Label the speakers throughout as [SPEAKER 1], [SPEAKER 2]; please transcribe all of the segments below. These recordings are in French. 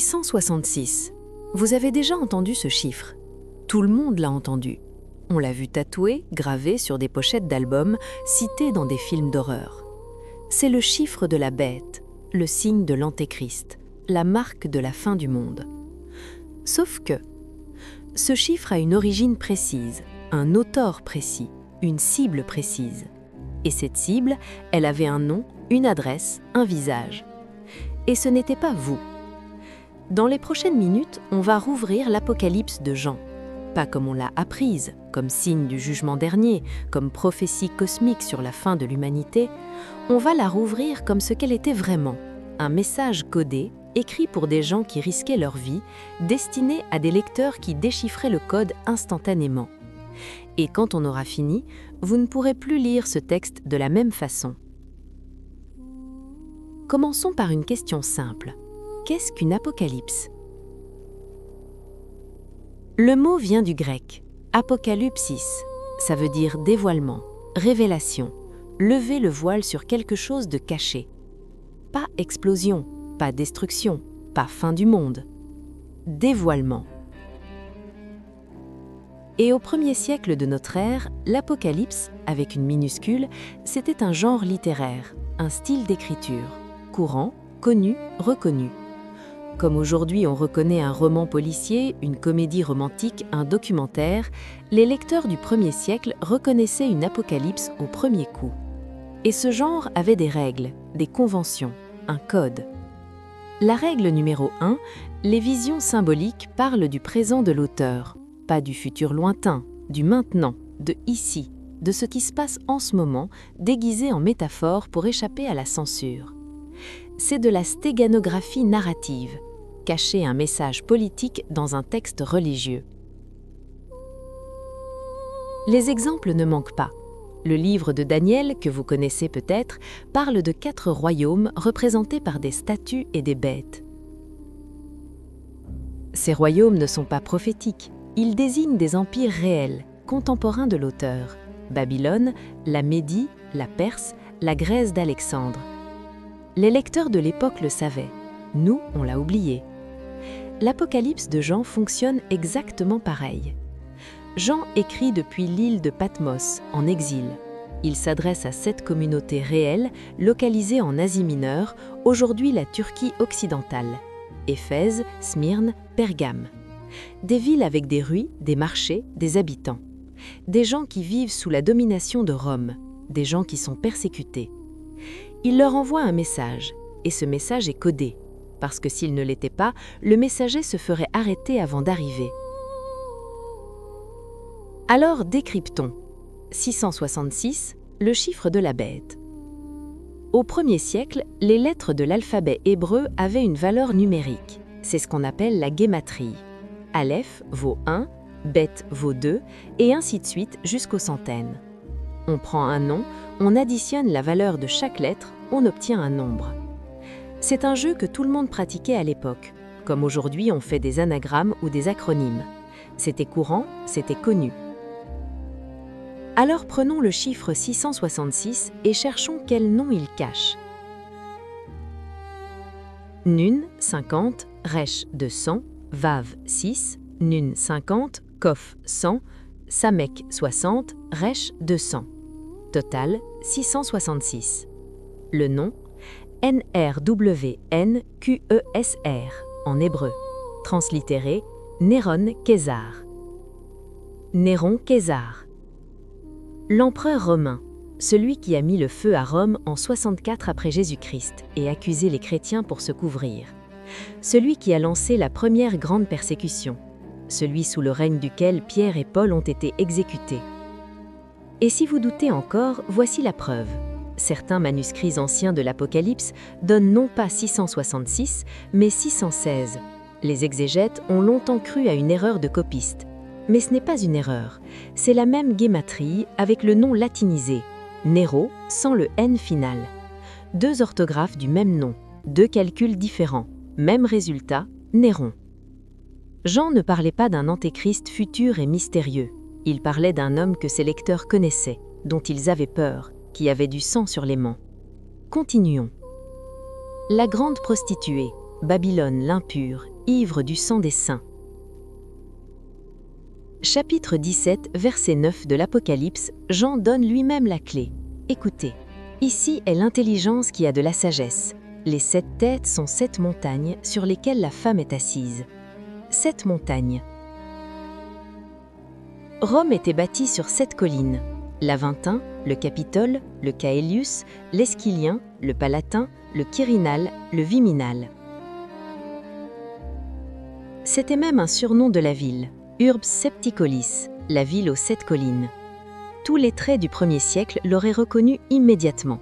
[SPEAKER 1] 666. Vous avez déjà entendu ce chiffre. Tout le monde l'a entendu. On l'a vu tatoué, gravé sur des pochettes d'albums, cité dans des films d'horreur. C'est le chiffre de la bête, le signe de l'antéchrist, la marque de la fin du monde. Sauf que, ce chiffre a une origine précise, un auteur précis, une cible précise. Et cette cible, elle avait un nom, une adresse, un visage. Et ce n'était pas vous. Dans les prochaines minutes, on va rouvrir l'Apocalypse de Jean. Pas comme on l'a apprise, comme signe du jugement dernier, comme prophétie cosmique sur la fin de l'humanité. On va la rouvrir comme ce qu'elle était vraiment, un message codé, écrit pour des gens qui risquaient leur vie, destiné à des lecteurs qui déchiffraient le code instantanément. Et quand on aura fini, vous ne pourrez plus lire ce texte de la même façon. Commençons par une question simple. Qu'est-ce qu'une apocalypse ? Le mot vient du grec « apokalypsis », ça veut dire dévoilement, révélation, lever le voile sur quelque chose de caché. Pas explosion, pas destruction, pas fin du monde. Dévoilement. Et au 1er siècle de notre ère, l'apocalypse, avec une minuscule, c'était un genre littéraire, un style d'écriture, courant, connu, reconnu. Comme aujourd'hui on reconnaît un roman policier, une comédie romantique, un documentaire, les lecteurs du 1er siècle reconnaissaient une apocalypse au premier coup. Et ce genre avait des règles, des conventions, un code. La règle numéro 1, les visions symboliques parlent du présent de l'auteur, pas du futur lointain, du maintenant, de ici, de ce qui se passe en ce moment, déguisé en métaphore pour échapper à la censure. C'est de la stéganographie narrative, cacher un message politique dans un texte religieux. Les exemples ne manquent pas. Le livre de Daniel, que vous connaissez peut-être, parle de 4 royaumes représentés par des statues et des bêtes. Ces royaumes ne sont pas prophétiques, ils désignent des empires réels, contemporains de l'auteur. Babylone, la Médie, la Perse, la Grèce d'Alexandre. Les lecteurs de l'époque le savaient. Nous, on l'a oublié. L'Apocalypse de Jean fonctionne exactement pareil. Jean écrit depuis l'île de Patmos, en exil. Il s'adresse à 7 communautés réelles, localisées en Asie mineure, aujourd'hui la Turquie occidentale. Éphèse, Smyrne, Pergame. Des villes avec des rues, des marchés, des habitants. Des gens qui vivent sous la domination de Rome. Des gens qui sont persécutés. Il leur envoie un message, et ce message est codé, parce que s'il ne l'était pas, le messager se ferait arrêter avant d'arriver. Alors décryptons. 666, le chiffre de la bête. Au 1er siècle, les lettres de l'alphabet hébreu avaient une valeur numérique. C'est ce qu'on appelle la guématrie. Aleph vaut 1, Bet vaut 2, et ainsi de suite jusqu'aux centaines. On prend un nom, on additionne la valeur de chaque lettre, on obtient un nombre. C'est un jeu que tout le monde pratiquait à l'époque, comme aujourd'hui on fait des anagrammes ou des acronymes. C'était courant, c'était connu. Alors prenons le chiffre 666 et cherchons quel nom il cache. Nun 50, Resh 200, Vav 6, Nun 50, Kof 100, Samek 60, Resh 200. Total 666. Le nom NRWNQESR en hébreu. Translittéré Néron Kézar. Néron Kézar. L'empereur romain, celui qui a mis le feu à Rome en 64 après Jésus-Christ et accusé les chrétiens pour se couvrir. Celui qui a lancé la première grande persécution. Celui sous le règne duquel Pierre et Paul ont été exécutés. Et si vous doutez encore, voici la preuve. Certains manuscrits anciens de l'Apocalypse donnent non pas 666, mais 616. Les exégètes ont longtemps cru à une erreur de copiste. Mais ce n'est pas une erreur, c'est la même guématrie avec le nom latinisé, Nero sans le N final. 2 orthographes du même nom, 2 calculs différents, même résultat, Néron. Jean ne parlait pas d'un antéchrist futur et mystérieux. Il parlait d'un homme que ses lecteurs connaissaient, dont ils avaient peur, qui avait du sang sur les mains. Continuons. La grande prostituée, Babylone l'impure, ivre du sang des saints. Chapitre 17, verset 9 de l'Apocalypse, Jean donne lui-même la clé. Écoutez, ici est l'intelligence qui a de la sagesse. Les 7 têtes sont 7 montagnes sur lesquelles la femme est assise. 7 montagnes. Rome était bâtie sur 7 collines. L'Aventin, le Capitole, le Caelius, l'Esquilien, le Palatin, le Quirinal, le Viminal. C'était même un surnom de la ville, Urbs Septicolis, la ville aux 7 collines. Tous les traits du 1er siècle l'auraient reconnu immédiatement.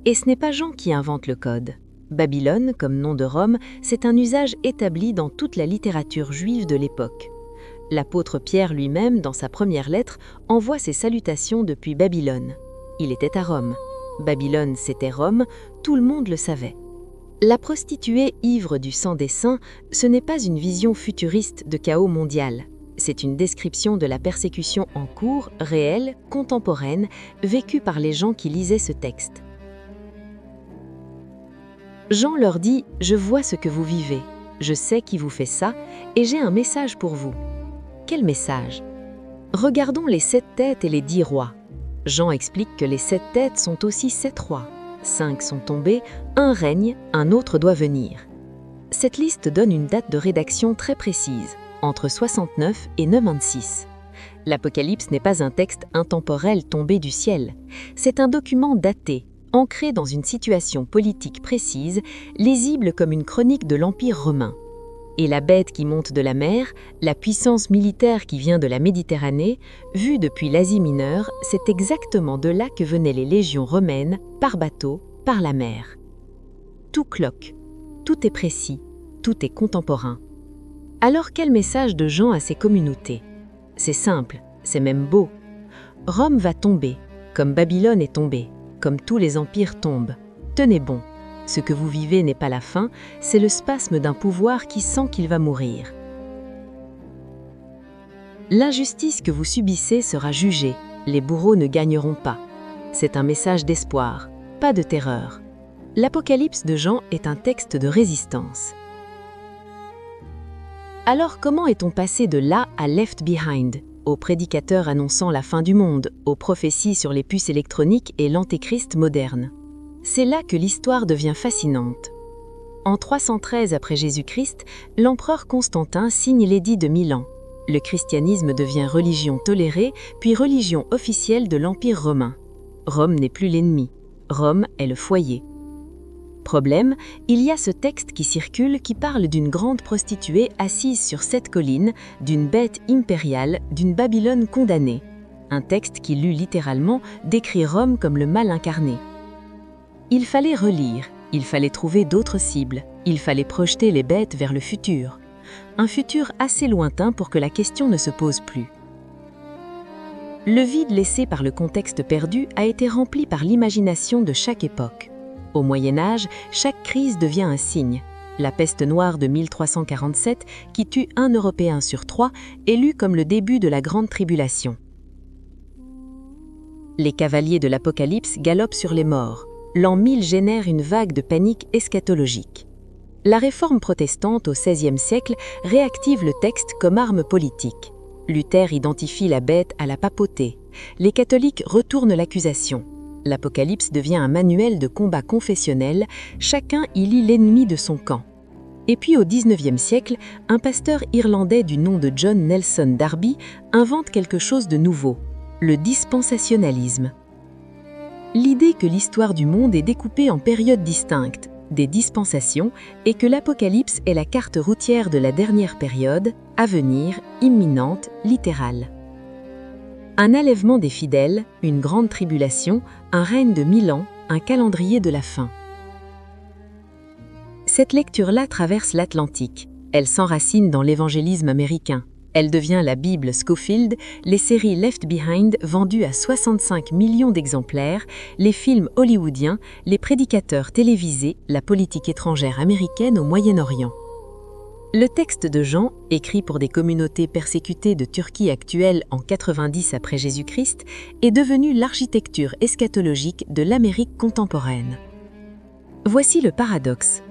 [SPEAKER 1] Et ce n'est pas Jean qui invente le code. Babylone, comme nom de Rome, c'est un usage établi dans toute la littérature juive de l'époque. L'apôtre Pierre lui-même, dans sa première lettre, envoie ses salutations depuis Babylone. Il était à Rome. Babylone, c'était Rome, tout le monde le savait. La prostituée ivre du sang des saints, ce n'est pas une vision futuriste de chaos mondial. C'est une description de la persécution en cours, réelle, contemporaine, vécue par les gens qui lisaient ce texte. Jean leur dit « Je vois ce que vous vivez, je sais qui vous fait ça, et j'ai un message pour vous. » Quel message? Regardons les 7 têtes et les 10 rois. Jean explique que les 7 têtes sont aussi 7 rois. 5 sont tombés, un règne, un autre doit venir. Cette liste donne une date de rédaction très précise, entre 69 et 96. L'Apocalypse n'est pas un texte intemporel tombé du ciel. C'est un document daté, ancré dans une situation politique précise, lisible comme une chronique de l'Empire romain. Et la bête qui monte de la mer, la puissance militaire qui vient de la Méditerranée, vue depuis l'Asie mineure, c'est exactement de là que venaient les légions romaines, par bateau, par la mer. Tout cloque, tout est précis, tout est contemporain. Alors quel message de Jean à ces communautés? C'est simple, c'est même beau. Rome va tomber, comme Babylone est tombée, comme tous les empires tombent. Tenez bon. Ce que vous vivez n'est pas la fin, c'est le spasme d'un pouvoir qui sent qu'il va mourir. L'injustice que vous subissez sera jugée, les bourreaux ne gagneront pas. C'est un message d'espoir, pas de terreur. L'Apocalypse de Jean est un texte de résistance. Alors comment est-on passé de là à Left Behind, aux prédicateurs annonçant la fin du monde, aux prophéties sur les puces électroniques et l'antéchrist moderne? C'est là que l'histoire devient fascinante. En 313 après Jésus-Christ, l'empereur Constantin signe l'édit de Milan. Le christianisme devient religion tolérée, puis religion officielle de l'Empire romain. Rome n'est plus l'ennemi, Rome est le foyer. Problème, il y a ce texte qui circule qui parle d'une grande prostituée assise sur 7 collines, d'une bête impériale, d'une Babylone condamnée. Un texte qui, lu littéralement, décrit Rome comme le mal incarné. Il fallait relire, il fallait trouver d'autres cibles, il fallait projeter les bêtes vers le futur. Un futur assez lointain pour que la question ne se pose plus. Le vide laissé par le contexte perdu a été rempli par l'imagination de chaque époque. Au Moyen-Âge, chaque crise devient un signe. La peste noire de 1347, qui tue 1 Européen sur 3, est lue comme le début de la Grande Tribulation. Les cavaliers de l'Apocalypse galopent sur les morts. L'an 1000 génère une vague de panique eschatologique. La réforme protestante au XVIe siècle réactive le texte comme arme politique. Luther identifie la bête à la papauté. Les catholiques retournent l'accusation. L'Apocalypse devient un manuel de combat confessionnel, chacun y lit l'ennemi de son camp. Et puis au XIXe siècle, un pasteur irlandais du nom de John Nelson Darby invente quelque chose de nouveau, le dispensationalisme. L'idée que l'histoire du monde est découpée en périodes distinctes, des dispensations, et que l'Apocalypse est la carte routière de la dernière période, à venir, imminente, littérale. Un enlèvement des fidèles, une grande tribulation, un règne de 1000 ans, un calendrier de la fin. Cette lecture-là traverse l'Atlantique. Elle s'enracine dans l'évangélisme américain. Elle devient la Bible Scofield, les séries Left Behind vendues à 65 millions d'exemplaires, les films hollywoodiens, les prédicateurs télévisés, la politique étrangère américaine au Moyen-Orient. Le texte de Jean, écrit pour des communautés persécutées de Turquie actuelle en 90 après Jésus-Christ, est devenu l'architecture eschatologique de l'Amérique contemporaine. Voici le paradoxe.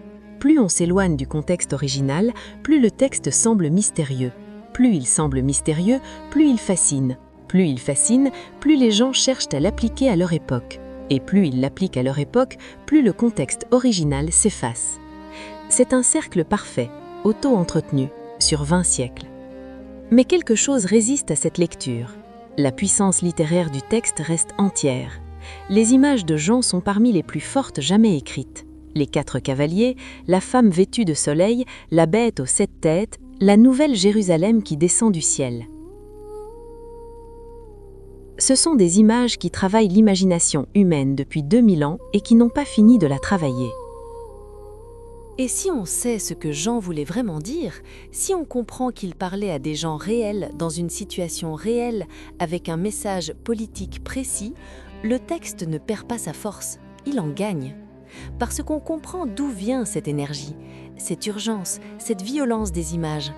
[SPEAKER 1] Plus on s'éloigne du contexte original, plus le texte semble mystérieux. Plus il semble mystérieux, plus il fascine. Plus il fascine, plus les gens cherchent à l'appliquer à leur époque. Et plus ils l'appliquent à leur époque, plus le contexte original s'efface. C'est un cercle parfait, auto-entretenu, sur 20 siècles. Mais quelque chose résiste à cette lecture. La puissance littéraire du texte reste entière. Les images de Jean sont parmi les plus fortes jamais écrites. Les 4 cavaliers, la femme vêtue de soleil, la bête aux 7 têtes, la nouvelle Jérusalem qui descend du ciel. Ce sont des images qui travaillent l'imagination humaine depuis 2000 ans et qui n'ont pas fini de la travailler.
[SPEAKER 2] Et si on sait ce que Jean voulait vraiment dire, si on comprend qu'il parlait à des gens réels, dans une situation réelle, avec un message politique précis, le texte ne perd pas sa force, il en gagne. Parce qu'on comprend d'où vient cette énergie, cette urgence, cette violence des images.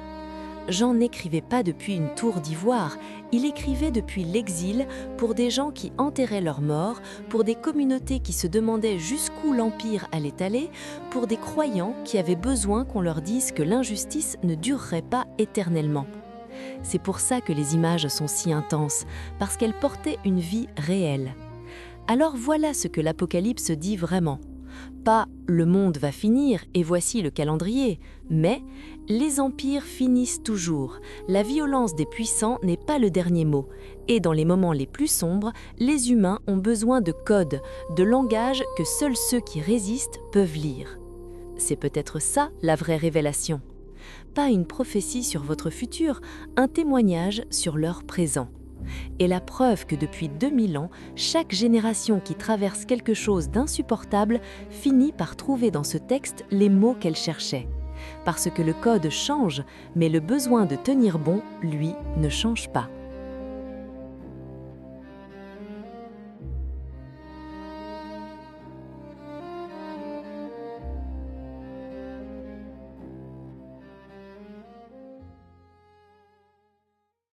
[SPEAKER 2] Jean n'écrivait pas depuis une tour d'ivoire, il écrivait depuis l'exil pour des gens qui enterraient leurs morts, pour des communautés qui se demandaient jusqu'où l'Empire allait aller, pour des croyants qui avaient besoin qu'on leur dise que l'injustice ne durerait pas éternellement. C'est pour ça que les images sont si intenses, parce qu'elles portaient une vie réelle. Alors voilà ce que l'Apocalypse dit vraiment. Pas « le monde va finir et voici le calendrier », mais « les empires finissent toujours, la violence des puissants n'est pas le dernier mot, et dans les moments les plus sombres, les humains ont besoin de codes, de langage que seuls ceux qui résistent peuvent lire. » C'est peut-être ça la vraie révélation. Pas une prophétie sur votre futur, un témoignage sur leur présent. Et la preuve que depuis 2000 ans, chaque génération qui traverse quelque chose d'insupportable finit par trouver dans ce texte les mots qu'elle cherchait. Parce que le code change, mais le besoin de tenir bon, lui, ne change pas.